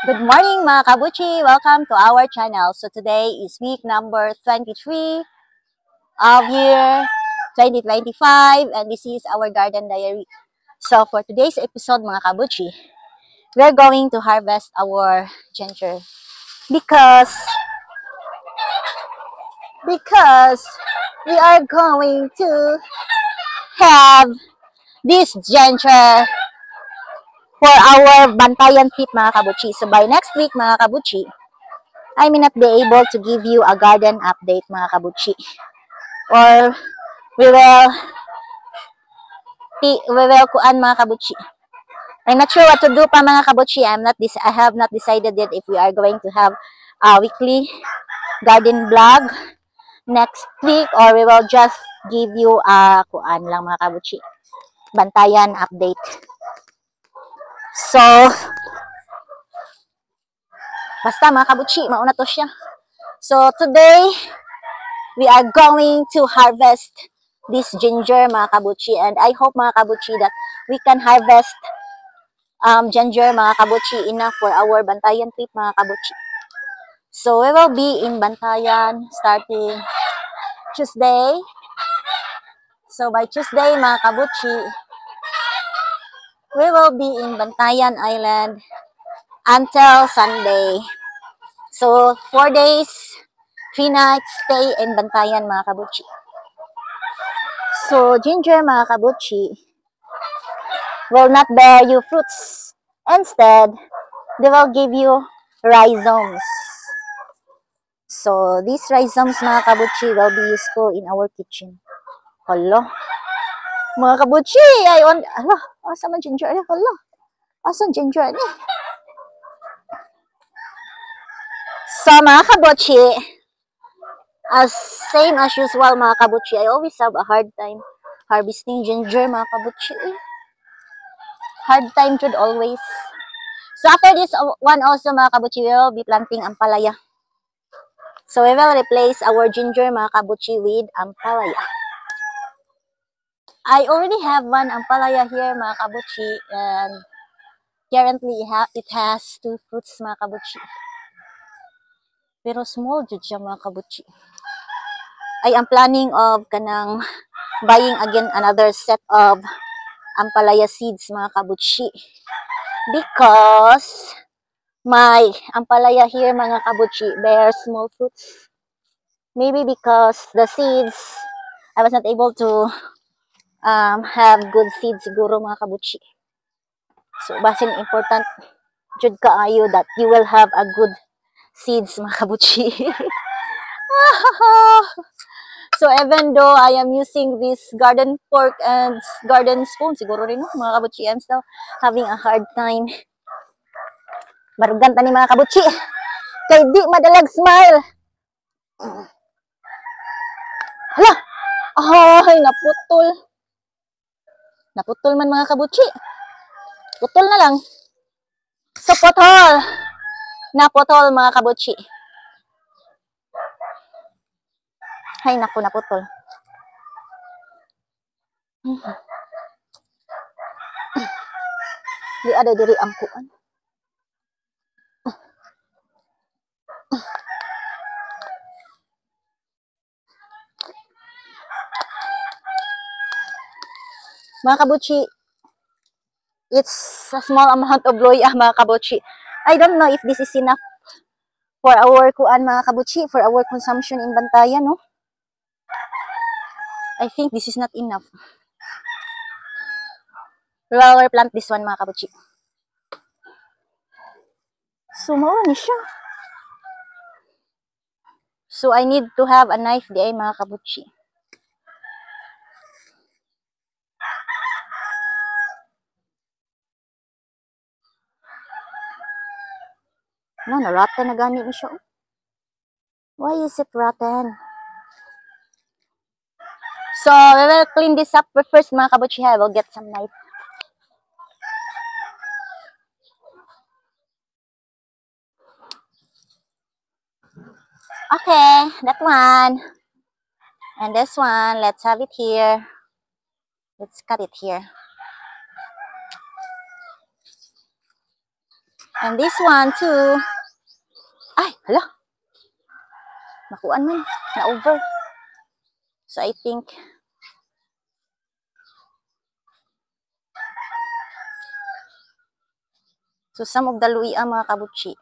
Good morning mga kabuchi! Welcome to our channel. So today is week number 23 of year 2025 and this is our garden diary. So for today's episode mga kabuchi, we're going to harvest our ginger because we are going to have this ginger for our bantayan trip mga kabuchi. So by next week mga kabuchi, I may not be able to give you a garden update mga kabuchi. Or we will kuan mga kabuchi. I'm not sure what to do pa mga kabuchi. I have not decided yet if we are going to have a weekly garden vlog next week or we will just give you a kuan lang mga kabuchi. Bantayan update. So basta mga kabuchi, mauna to siya. So today we are going to harvest this ginger mga kabuchi and I hope mga kabuchi that we can harvest ginger mga kabuchi enough for our Bantayan trip mga kabuchi. So we will be in Bantayan starting Tuesday. So by Tuesday mga kabuchi, we will be in Bantayan Island until Sunday. So 4 days, 3 nights stay in Bantayan mga kabuchi. So ginger mga kabuchi will not bear you fruits. Instead, they will give you rhizomes. So these rhizomes mga kabuchi will be useful in our kitchen. Hello. Mga kabuchi, hala, asa man ginger ni? Hala. Asa ginger ni? So mga kabuchi, as same as usual mga kabuchi, I always have a hard time harvesting ginger mga kabuchi. Hard time should always. So after this one also mga kabuchi, we will be planting ampalaya. So we will replace our ginger mga kabuchi with ampalaya. I already have one ampalaya here mga kabuchi and currently it has 2 fruits mga kabuchi. Pero small jud siya mga kabuchi. I am planning of kanang buying again another set of ampalaya seeds mga kabuchi. Because my ampalaya here mga kabuchi bears small fruits. Maybe because the seeds I was not able to have good seeds siguro mga kabuchi. So basin important jud kaayo that you will have a good seeds mga kabuchi. So even though I am using this garden fork and garden spoon siguro rin mga kabuchi, I'm still having a hard time. Barugan tani mga kabuchi. Kay di madalag smile. Hala. Ay, naputol. Naputol man mga kabuchi. Putol na lang. So potol. Naputol mga kabuchi. Ay naku, naputol. Di ada diri ang kuan. Mga kabuchi, it's a small amount of loya mga kabuchi. I don't know if this is enough for our kuan mga kabuchi, for our consumption in Bantayan, no? I think this is not enough. We will plant this one mga kabuchi. So mao ni siya. So I need to have a knife di ay mga kabuchi. No, na-rotten na gani ni siya. Why is it rotten? So, we will clean this up first mga kabuchi. I will get some knife. Okay, that one. And this one, let's have it here. Let's cut it here. And this one too. Ay, hala. Nakuan man. Na-over. So I think so some of the luya mga kabutsi.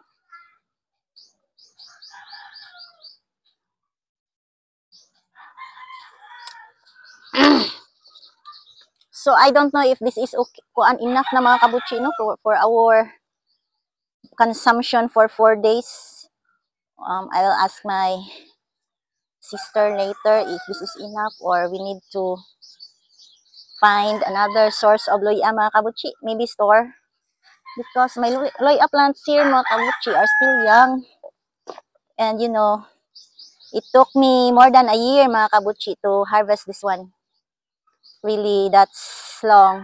So I don't know if this is okay, kuan enough na mga kabutsi no for our consumption for 4 days. I will ask my sister later if this is enough or we need to find another source of luya mga kabutsi, maybe store, because my luya plants here mga kabutsi are still young, and you know it took me more than a year mga kabutsi to harvest this one. Really, that's long.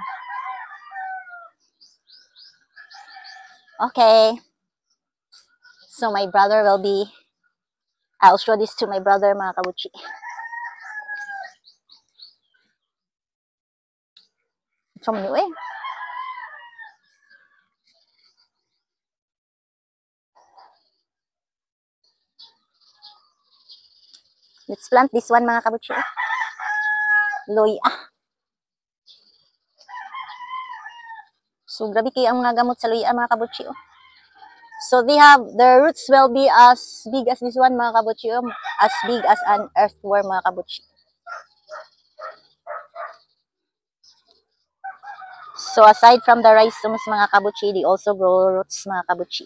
Okay, so my brother will be, I'll show this to my brother mga kabutsi. So many eh. Let's plant this one mga kabutsi. Luya. So grabe kayo ang mga gamot sa luya mga kabutsi. So they have, their roots will be as big as this one mga kabutsi. As big as an earthworm mga kabutsi. So aside from the rhizomes mga kabutsi, they also grow roots mga kabutsi.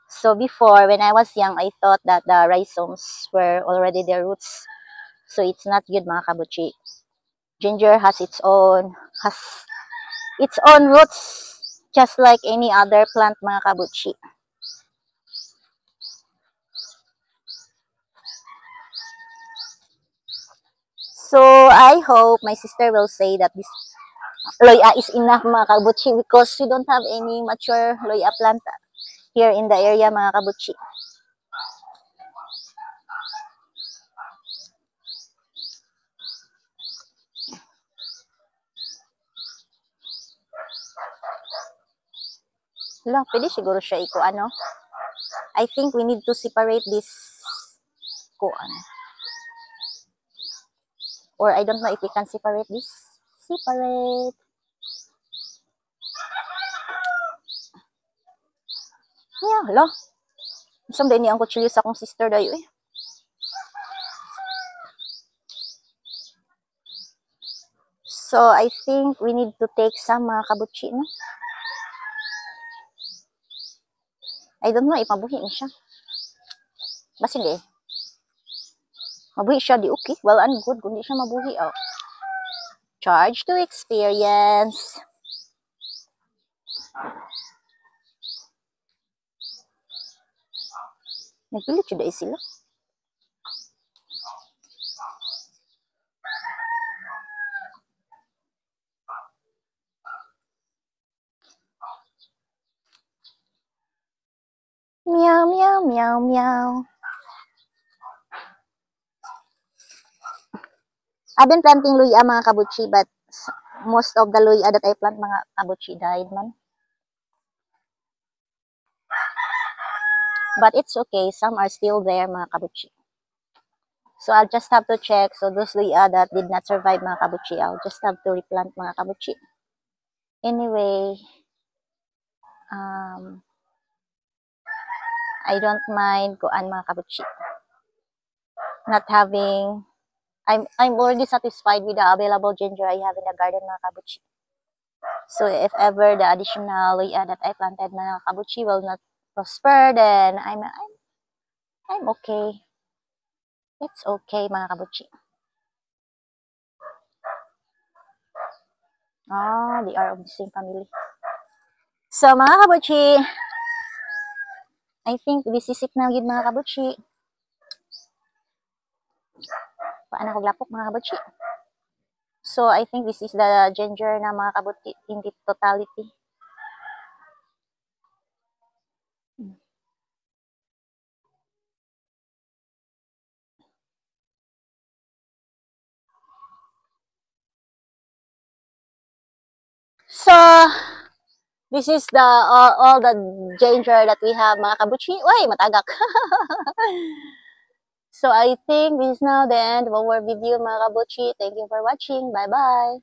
So before, when I was young, I thought that the rhizomes were already their roots. So it's not good mga kabutsi. Ginger has its own roots, just like any other plant mga kabutsi. So I hope my sister will say that this luya is enough mga kabutsi, because we don't have any mature luya plant here in the area mga kabutsi. Wala, pwede siguro siya ano. I think we need to separate this or I don't know if we can separate this. Separate. Yeah, hala. Isang din ang kutsilyo sa akong sister dayo eh. So I think we need to take some mga kabutsi, no? I don't know if mabuhi na siya. Basta hindi. Mabuhi siya, di okay. Well and good. Kung di siya mabuhi, oh. Charge to experience. Nagpilit siya dahil sila. Meow, meow, meow, meow. I've been planting luya mga kabutsi, but most of the luya that I plant mga kabutsi died man. But it's okay, some are still there mga kabutsi. So I'll just have to check. So those luya that did not survive mga kabutsi, I'll just have to replant mga kabutsi. Anyway, I don't mind kuan mga kabutsi. Not having, I'm already satisfied with the available ginger I have in the garden mga kabutsi. So if ever the additional luya that I planted mga kabutsi will not prosper, then I'm okay. It's okay mga kabutsi. They are of the same family. So mga kabutsi, I think bisisip na gid mga kabutsi. Paano ko glapok mga kabutsi? So I think this is the ginger na mga kabutsi in its totality. So This is the all the ginger that we have, mga kabuchi. Uy, matagak. So I think this is now the end of our video, mga kabuchi. Thank you for watching. Bye-bye.